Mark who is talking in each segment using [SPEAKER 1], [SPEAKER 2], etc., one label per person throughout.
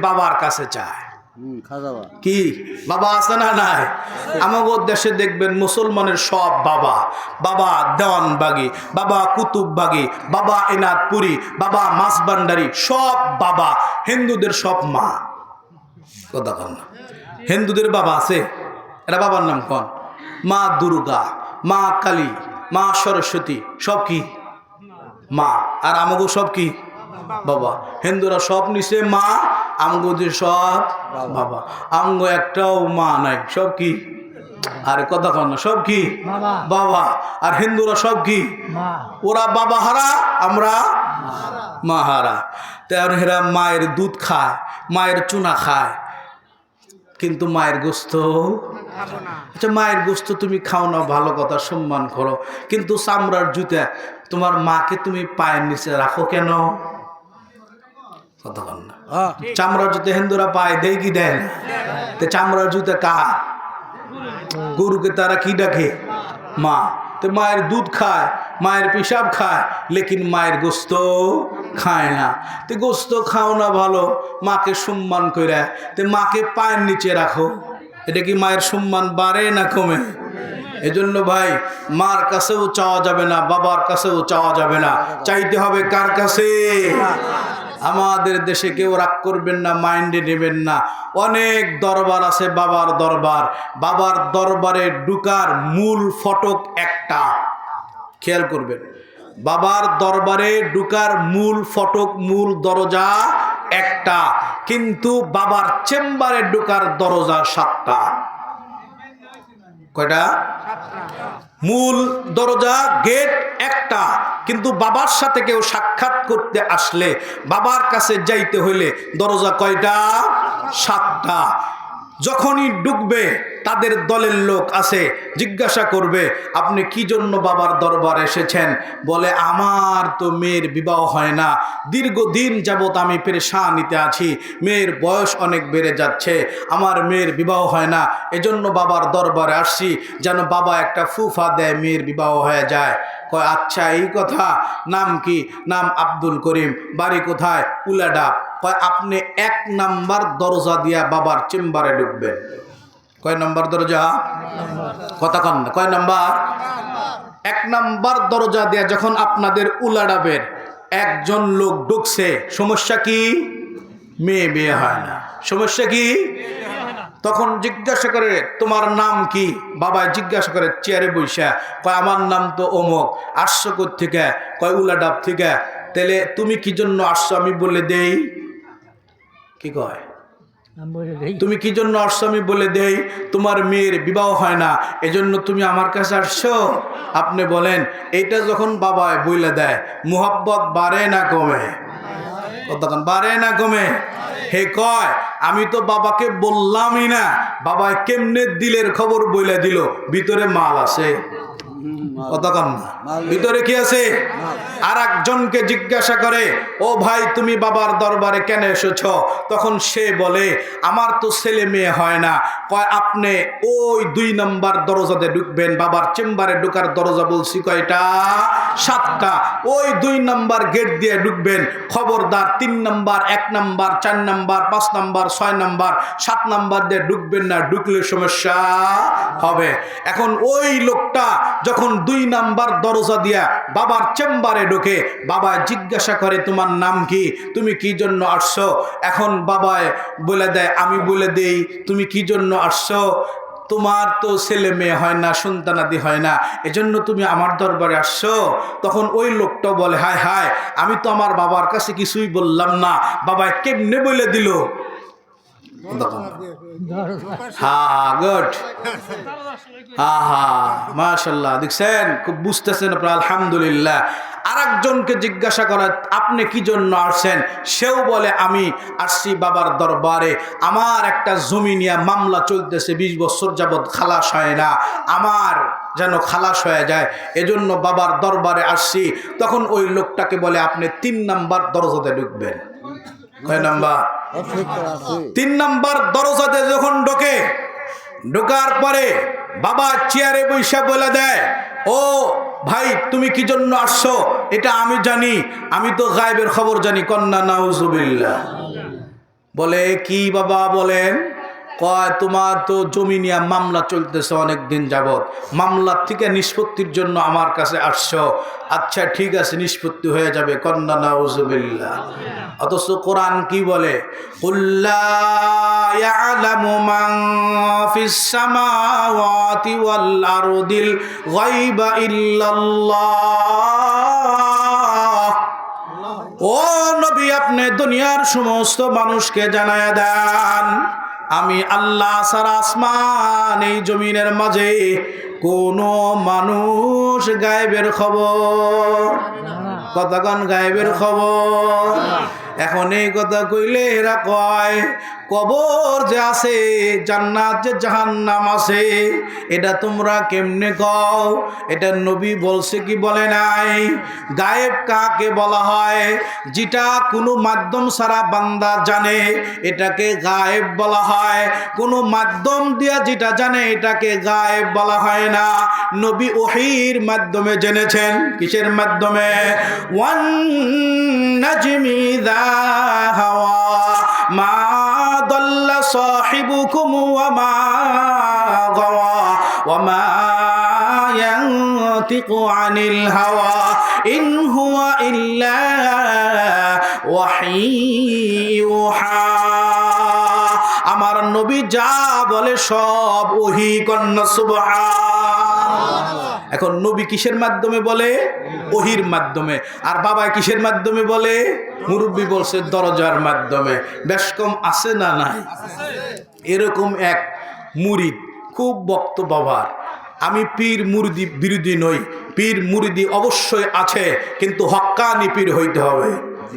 [SPEAKER 1] বাবার কাছে চায় কি বাবা আছে না নাই? আমাদের দেশে দেখবেন মুসলমানের সব বাবা, বাবা দেওয়ানবাগি, বাবা কুতুববাগি, বাবা এনাদপুরি, বাবা মাসবান্ডারি, সব বাবা। হিন্দুদের সব মা। কথা কন না, হিন্দুদের বাবা আছে, এরা বাবার নাম কন? মা দুর্গা, মা কালী, মা সরস্বতী, সব কি মা। আর আমাগো সব কি বাবা। হিন্দুরা সব নিচে মা, আমগো যে সব বাবা। আমগো একটাও মা নাই, সব কি? আরে কথা কন না, সব কি বাবা। আর হিন্দুরা সব কি? ওরা বাবা হারা, আমরা মা হারা। তেমন হেরা মায়ের দুধ খায়, মায়ের চুনা খায়, কিন্তু মায়ের গোস্ত। আচ্ছা মায়ের গোস্ত তুমি খাও না, ভালো কথা, সম্মান করো, কিন্তু চামড়ার জুতা তোমার মাকে তুমি পায়ের নিচে রাখো কেন? কতক্ষণ না চামড়ার জুতা হিন্দুরা পায় দেয় কি দেয় না? চামড়ার জুতা কার? গরুকে তারা কি ডাকে? মা। তো মায়ের দুধ খায়, মায়ের পেশাব খায়, লেকিন মায়ের গোস্ত খায় না। তো গোস্ত খাও না ভালো, মাকে সম্মান করে তো মাকে পায়ের নিচে রাখো। এটা কি মায়ের সম্মান বাড়ে না কমে? এজন্য ভাই মার কাছেও চাওয়া যাবে না, বাবার কাছেও চাওয়া যাবে না, চাইতে হবে কার কাছে? আমাদের দেশে কেউ রাগ করবেন না, মাইন্ডে নেবেন না। অনেক দরবার আছে বাবার দরবার। বাবার দরবারে ঢুকার মূল ফটক একটা, খেয়াল করবেন। বাবার দরবারে ঢুকার মূল ফটক, মূল দরজা একটা, কিন্তু বাবার চেম্বারে ঢুকার দরজা 7টা। কয়টা? মূল দরজা গেট একটা, কিন্তু বাবার সাথে কেউ সাক্ষাৎ করতে আসলে, বাবার কাছে যাইতে হইলে দরজা কয়টা? 7টা। যখনই ঢুকবে তাদের দলের লোক আছে, জিজ্ঞাসা করবে আপনি কি জন্য বাবার দরবার এসেছেন? বলে আমার তো মেয়ের বিবাহ হয় না, দীর্ঘদিন যাবৎ আমি পেরেশানিতে আছি, মেয়ের বয়স অনেক বেড়ে যাচ্ছে, আমার মেয়ের বিবাহ হয় না, এজন্য বাবার দরবারে আসছি, যেন বাবা একটা ফুফা দেয়, মেয়ের বিবাহ হয়ে যায়। কয় আচ্ছা এই কথা, নাম কি? নাম আব্দুল করিম, বাড়ি কোথায়? উলাডাব। কয় আপনি 1 নাম্বার দরজা দিয়া বাবার চেম্বারে ঢুকবেন। কয় নাম্বার দরজা? কথা কন না, কয় নাম্বার? 1 নাম্বার দরজা দিয়া যখন আপনাদের উলাডাবের একজন লোক ঢুকছে, সমস্যা কি? মেয়ে বিয়ে হয় না। সমস্যা কি? তখন জিজ্ঞাসা করে তোমার নাম কি? বাবা জিজ্ঞাসা করে চেয়ারে বইসা, কয় আমার নাম তো অমুক। আসছো কোত্থেকে? কয় উলাডাব থেকে। তাহলে তুমি কি জন্য আসছো? আমি বলে দেই। কি কয়? তুমি কি জন্য আসছো? আমি বলে দেই তোমার মেয়ের বিবাহ হয় না, এজন্য তুমি আমার কাছে আসছো। আপনি বলেন এইটা যখন বাবা বইলে দেয়, মুহাব্বত বাড়ে না কমে? কতক্ষণ বাড়ে না কমে? হে কয় আমি তো বাবাকে বললামই না, বাবা কেমনে দিলের খবর বইলে দিল, ভিতরে মাল আছে। কতক্ষণ না ভিতরে কি আছে? আর একজনকে জিজ্ঞাসা করে ও ভাই তুমি বাবার দরবারে কেন এসেছ? তখন সে বলে আমার তো ছেলে মেয়ে হয় না। কয় আপনি ওই 2 নাম্বার দরজাতে ঢুকবেন, বাবার চেম্বারে ঢোকার দরজা বলছি কয়টা? 7টা। ওই 2 নাম্বার গেট দিয়ে ঢুকবেন, খবরদার 3 number, 1 number, 4 number, 5 number, 6 number, 7 number দিয়ে ঢুকবেন না, ঢুকলে সমস্যা হবে। এখন ওই লোকটা যখন 2 নাম্বার দরজা দিয়া বাবার চেম্বারে ঢোকে, বাবা জিজ্ঞাসা করে তোমার নাম কি? তুমি কি জন্য আসছো? এখন বাবা বলে দেয়, আমি বলে দেই তুমি কি জন্য আসছো? তোমার তো ছেলে মেয়ে হয় না, সন্তানাদি হয় না, এজন্য তুমি আমার দরবারে আসছো। তখন ওই লোকটা বলে হায় হায়, আমি তো আমার বাবার কাছে কিছুই বললাম না, বাবা কেমনে বলে দিল? মাশাআল্লাহ, দেখছেন খুব বুঝতেছেন আপনারা, আলহামদুলিল্লাহ। আর একজনকে জিজ্ঞাসা করা আপনি কি জন্য আসছেন? সেও বলে আমি আসছি বাবার দরবারে, আমার একটা জমি নিয়ে মামলা চলতেছে, 20 বছর যাবৎ খালাস হয় না, আমার যেন খালাস হয়ে যায়, এজন্য বাবার দরবারে আসছি। তখন ওই লোকটাকে বলে আপনি 3 নাম্বার দরজাতে ঢুকবেন। কয় নাম্বার? 3 নাম্বার দরজাতে যখন ঢোকে, ঢোকার পরে বাবা চেয়ারে বৈশা বলে দেয় ও ভাই তুমি কি জন্য আসছো? এটা আমি জানি, আমি তো গায়েবের খবর জানি। কন্যা নাউজুবিল্লাহ। বলে কি বাবা বলেন? কয় তোমার তো জমি নিয়ে মামলা চলতেছে অনেক দিন যাবত, মামলার থেকে নিষ্পত্তির জন্য আমার কাছে আসছো। আচ্ছা ঠিক আছে, নিষ্পত্তি হয়ে যাবে। কন্যা নাউজুবিল্লাহ। অথচ কোরআন কি বলে? কুল্লা ইয়ালামু মান ফিস সামাওয়াতি ওয়াল আরদিল গায়বা ইল্লাল্লাহ। ও নবী, আপনি দুনিয়ার সমস্ত মানুষকে জানায়া দেন, আমি আল্লাহ ছাড়া আসমান এই জমিনের মাঝে কোনো মানুষ গায়েবের খবর, কতক্ষণ গায়েবের খবর। এখন এই কথা কইলে এরা কয় কবর যে আছে, জান্নাত যে জাহান্নাম আছে, এটা তোমরা কেমনে কও? এটা নবী বলছে কি বলে নাই? গায়েব কাকে বলা হয়? যেটা কোনো মাধ্যম ছাড়া বান্দা জানে এটাকে গায়েব বলা হয়। কোনো মাধ্যম দিয়া যেটা জানে এটাকে গায়েব বলা হয় না। নবী ওহীর মাধ্যমে জেনেছেন। কিসের মাধ্যমে? ওয়ান নাজমি যা হাওয়া মা দাল্লা সাহিবুকুম ওয়া মা গাওয়া ওয়া মা ইয়ানতিকু আনিল হাওয়া ইন হুয়া ইল্লা ওয়াহী ইউহা। আমার নবী যা বলে সব ওহী। কন্যা সুবহানাল্লাহ। এখন নবী কিসের মাধ্যমে বলে? ওহীর মাধ্যমে। আর বাবা কিসের মাধ্যমে বলে? মুরব্বী বলছে দরজার মাধ্যমে। বেশ কম আছে না নাই? এরকম এক মুরিদ, খুব ভক্ত বাবার। আমি পীর মুরিদি বিরোধী নই, পীর মুরিদি অবশ্যই আছে, কিন্তু হক্কানি পীর হইতে হবে।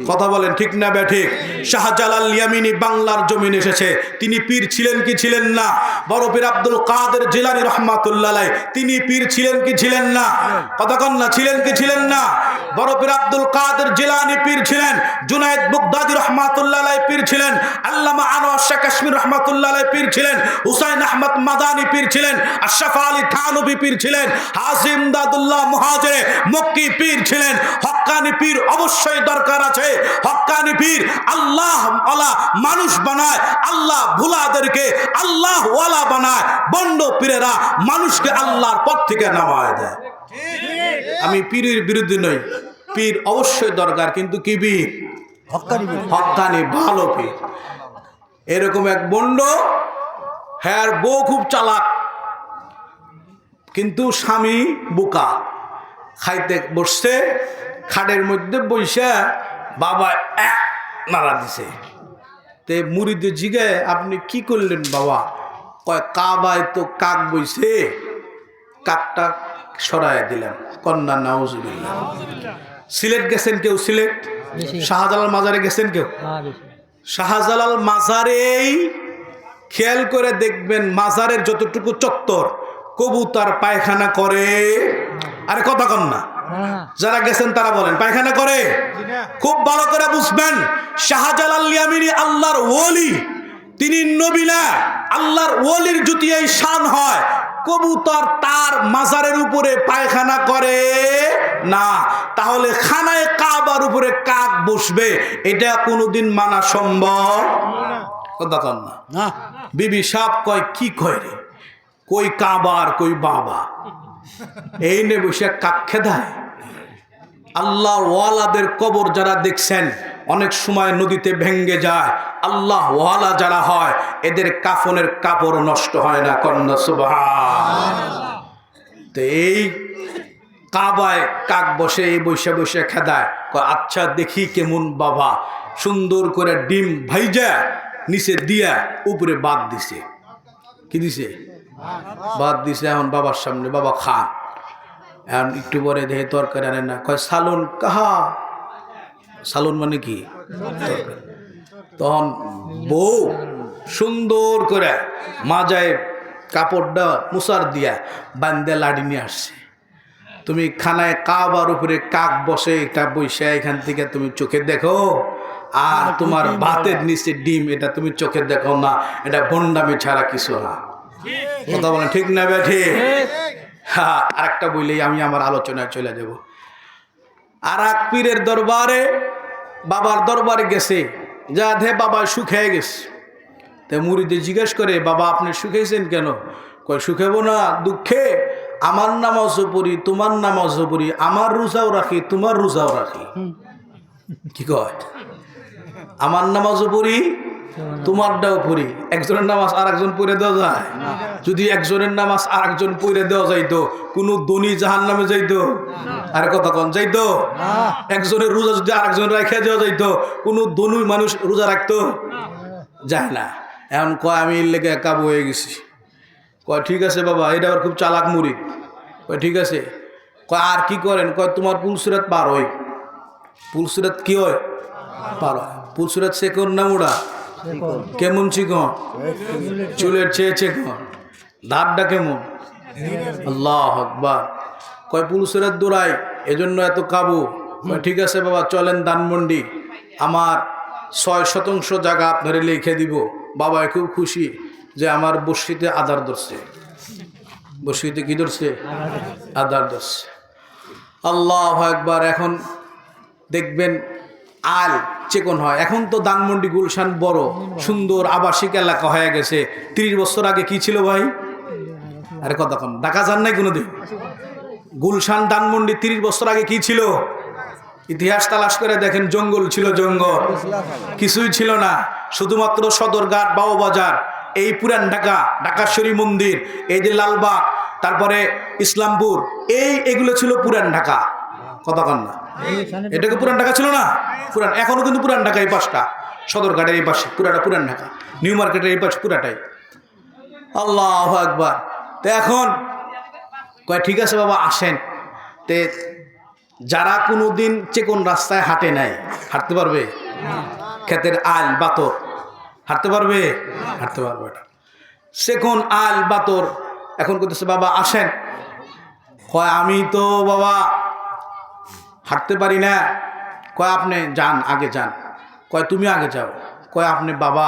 [SPEAKER 1] কথা বলেন ঠিক না ব্যাঠিক? শাহজালাল ইয়ামিনী বাংলার জমিন এসেছে, তিনি পীর ছিলেন কি ছিলেন না? বড় পীর আব্দুল কাদের জিলানী রহমাতুল্লাহ আলাইহি, তিনি পীর ছিলেন কি ছিলেন না? কথা কন না, ছিলেন কি ছিলেন না? বড় পীর আব্দুল কাদের জিলানী পীর ছিলেন, জুনায়েদ বাগদাদী রহমাতুল্লাহ আলাইহি পীর ছিলেন, আল্লামা আনোয়ার শাহ কাশ্মীর রহমাতুল্লাহ আলাইহি পীর ছিলেন, হুসাইন আহমদ মাদানী পীর ছিলেন, আশরাফ আলী থানভী পীর ছিলেন, হাজিম দাদুল্লাহ মুহাজিরে মক্কি পীর ছিলেন। হক্কানি পীর অবশ্যই দরকার আছে। হক্কানি পীর আল্লাহ ওয়ালা মানুষ বানায়, আল্লাহ ভুলাদেরকে আল্লাহ ওয়ালা বানায়। বন্ড পীরেরা মানুষকে আল্লাহর পথ থেকে নামায় দেয়। আমি পীরের বিরুদ্ধে নই, পীর অবশ্যই দরকার, কিন্তু কি পীর? হক্কানি ভালো পীর। এরকম এক বন্ড, হ্যার বউ খুব চালাক, কিন্তু স্বামী বোকা। খাইতে বসছে, খাটের মধ্যে বইসা বাবা এক নাড়া দিছে। তে মুরিদে জিগে আপনি কি করলেন বাবা? কয় কাবায় তো কাক বইছে, কাকটা সরায় দিলাম। কন্যা নাউজুবিল্লাহ। সিলেট গেছেন কেউ? সিলেট শাহজালাল মাজারে গেছেন কেউ? শাহজালাল মাজারেই খেয়াল করে দেখবেন, মাজারের যতটুকু চত্বর কবুতর পায়খানা করে। আরে কথা কন না, যারা গেছেন তারা বলেন পায়খানা করে? খুব ভালো করে বুঝবেন, শাহজালাল ইয়ামিনী আল্লাহর ওলি, তিনি নবী না। আল্লাহর ওলির যদি এই শান হয়, কবুতর তার মাজারের উপরে পায়খানা করে না, তাহলে খানায় কাবার উপরে কাক বসবে, এটা কোনোদিন মানা সম্ভব? কথা কন না। বিবি সাহেব কয় কি কয় রে? কই কাবার কই বাবা, এই নে বসে কাক খেদায়। আল্লাহ ওয়ালাদের কবর যারা দেখছেন, অনেক সময় নদীতে ভেঙ্গে যায়। আল্লাহ ওয়ালা যারা হয়, এদের কাফনের কাপড় নষ্ট হয় না। কন্যা সুবহানাল্লাহ। তো এই কাবায় কাক বসে, এই বসে বসে খেদায়। আচ্ছা দেখি কেমন বাবা, সুন্দর করে ডিম ভাইজা নিচে দিয়া উপরে বাদ দিছে। কি দিছে? বাদ দিছে। এখন বাবার সামনে বাবা খা। এখন একটু পরে দেহে তরকারি আনে না, কয় সালুন কাহা। সালুন মানে কি? তখন বউ সুন্দর করে মাজায় কাপড়টা মুসার দিয়া বান্দে লাড়ি নিয়ে আসছে। তুমি খানায় কাবার উপরে কাক বসে, এটা বইসা এখান থেকে তুমি চোখে দেখো, আর তোমার ভাতের নিচে ডিম, এটা তুমি চোখে দেখো না। এটা ভণ্ডামি ছাড়া কিছু না। কথা বলেন ঠিক না বেঠে? হ্যাঁ, আরেকটা বললেই আমি আমার আলোচনায় চলে যাব। আর এক পীরের দরবারে, বাবার দরবারে গেছে, যা ধে বাবা শুকিয়ে গেছে। তে মুরিদে জিজ্ঞেস করে, বাবা আপনি শুকিয়েছেন কেন? কয় শুকাবো না দুঃখে, আমার নামাজও পড়ি তোমার নামাজও পড়ি, আমার রোজাও রাখি তোমার রোজাও রাখি। কি কয়? আমার নামাজও পড়ি তোমারটাও পড়ি। একজনের নামাজ আর একজন পড়ে দেওয়া যায়? যদি একজনের নামাজ আর একজন পড়ে দেওয়া যাইতো, কোনো ধনী জাহান্নামে যাইতো? আর কতক্ষণ যাইতো? একজনের রোজা যদি আর একজন রেখে দেওয়া যাইতো, কোনো ধনী মানুষ রোজা রাখতো? যায় না। এখন কয় আমি এর লেগে কাবু হয়ে গেছি। কয় ঠিক আছে বাবা, এটা আবার খুব চালাক মুরিদ। কয় ঠিক আছে। কয় আর কি করেন? কয় তোমার পুলসিরাত পার হয়। পুলসিরাত কি হয়? পার হয়। পুলসিরাত চিকন না মোড়া? কেমন চিকন? চুলের চেয়ে চিকন। দাঁতটা কেমন? আল্লাহু আকবার। কয় পুলসিরাত দৌড়াই, এজন্য এত কাবু। কয় ঠিক আছে বাবা, চলেন ধানমন্ডি, আমার 6% জায়গা আপনারে লিখে দিব। বাবা খুব খুশি যে আমার বসিতে আদার ধরছে। বসিতে কি ধরছে? আদার ধরছে। আল্লাহু আকবার। এখন দেখবেন আল চিকন হয়। এখন তো ধানমন্ডি গুলশান বড় সুন্দর আবাসিক এলাকা হয়ে গেছে। 30 বছর আগে কি ছিল ভাই? আরে কতক্ষণ ঢাকা যান নাই কোনোদিন? গুলশান ধানমন্ডি 30 বছর আগে কি ছিল? ইতিহাস তালাশ করে দেখেন, জঙ্গল ছিল, জঙ্গল, কিছুই ছিল না। শুধুমাত্র সদরঘাট, বাবুবাজার, এই পুরান ঢাকা, ঢাকাশ্বরী মন্দির, এই যে লালবাগ, তারপরে ইসলামপুর, এগুলো ছিল পুরান ঢাকা। কতক্ষণ না? এটাকে পুরান ঢাকা ছিল না? পুরান। এখনো কিন্তু পুরান ঢাকা এই পাশটা, সদরঘাটের এই পাশে পুরাটা পুরান ঢাকা, নিউ মার্কেটের এই পাশে পুরাটাই। আল্লাহু আকবার। তো এখন কয় ঠিক আছে বাবা আসেন। তে যারা কোনোদিন চিকন রাস্তায় হাঁটে নাই, হাঁটতে পারবে? ক্ষেতের আল বাতর হাঁটতে পারবে? হাঁটতে পারবে। এটা চিকন আল বাতর। এখন করতেছে বাবা আসেন। কয় আমি তো বাবা হাঁটতে পারি না। কয় আপনি যান, আগে যান। কয় তুমি আগে যাও। কয় আপনি বাবা,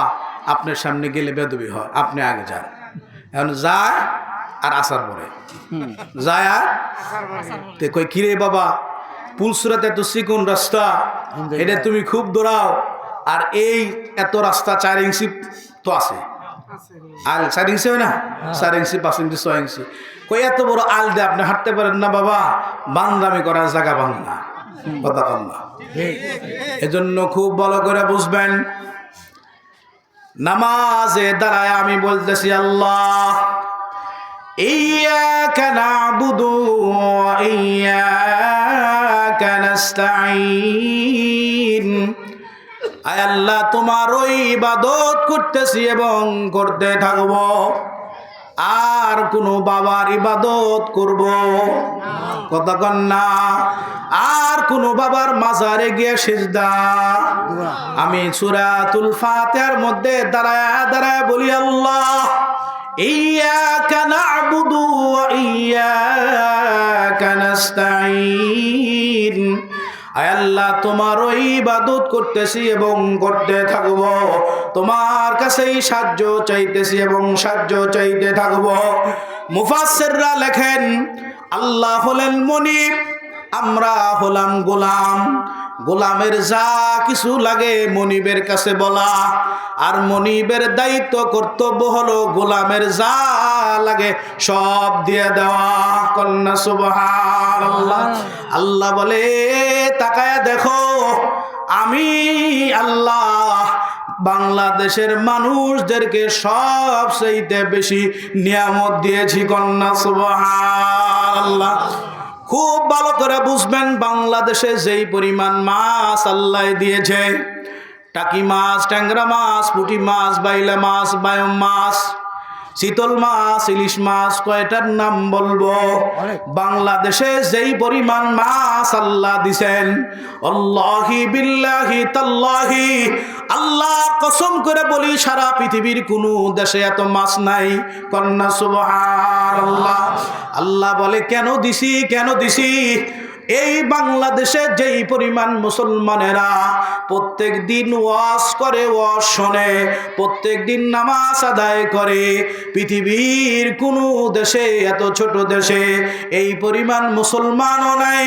[SPEAKER 1] আপনার সামনে গেলে বেদবি হয়, আপনি আগে যান। এখন যায় আর আসার পরে যায় আর তে কয় কিরে বাবা, পুলসুরাতে এত চিকন রাস্তা, এটা তুমি খুব দৌড়াও, আর এই এত রাস্তা 4 ইঞ্চি তো আছে। আল 4 ইঞ্চি হয় না? 4 ইঞ্চি, 5 ইঞ্চি, 6 ইঞ্চি। কই এত বড় আল দিয়ে আপনি হাঁটতে পারেন না বাবা? বান্দামি করার জায়গা পান না। কথা কন না। এজন্য খুব ভালো করে বুঝবেন, নামাজে দাঁড়ায় আমি বলতেছি আল্লাহ ইয়্যাকা না'বুদু ওয়া ইয়্যাকা নাস্তাঈন। আয় আল্লাহ, তোমার ওই ইবাদত করতেছি এবং করতে থাকব, আর কোনো বাবার ইবাদত করব কতক্ষণ না, আর কোনো বাবার মাজারে গিয়ে সিজদা। আমি সূরাতুল ফাতিহার মধ্যে দাঁড়ায় দাঁড়ায় বলি আল্লাহ ইয়্যাকা না'বুদু ওয়া ইয়্যাকা নাস্তাঈন। আয় আল্লাহ, তোমার ওই ইবাদত করতেছি এবং করতে থাকব, তোমার কাছেই সাহায্য চাইতেছি এবং সাহায্য চাইতে থাকব। মুফাসসিররা লেখেন আল্লাহ হলেন মুনিব, আমরা হলাম গোলাম। গোলামের যা কিছু লাগে মনিবের কাছে বলা, আর মনিবের দায়িত্ব কর্তব্য হলো গোলামের যা লাগে সব দিয়ে দেওয়া। কন্যা সুবহানাল্লাহ। আল্লাহ বলে তাকায় দেখো, আমি আল্লাহ বাংলাদেশের মানুষদেরকে সবচেয়ে বেশি নিয়ামত দিয়েছি। কন্যা সুবহানাল্লাহ। খুব ভালো করে বুঝবেন, বাংলাদেশে যেই পরিমাণ মাছ আল্লাহ দিয়েছে, টাকি মাছ, ট্যাংরা মাছ, পুঁটি মাছ, বাইলা মাছ, বায়ম মাছ, চিতল মাছ, ইলিশ মাছ, কয়টার নাম বলবো? বাংলাদেশে যেই পরিমাণ মাছ আল্লাহ দিছেন, আল্লাহি বিল্লাহি তাল্লাহি, আল্লাহ কসম করে বলি সারা পৃথিবীর কোনো দেশে এত মাছ নাই। কন্যা সুবহানাল্লাহ। আল্লাহ বলে কেন দিছি, কেন দিছি? এই বাংলাদেশে যেই পরিমাণ মুসলমানেরা প্রত্যেক দিন ওয়াজ করে, ওয়াজ শোনে, প্রত্যেক দিন নামাজ আদায় করে, পৃথিবীর কোনো দেশে, এত ছোট দেশে এই পরিমাণ মুসলমানও নাই,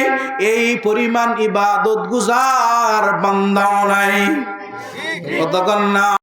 [SPEAKER 1] এই পরিমাণ ইবাদত গুজার বান্দাও নাই। কতক্ষণ না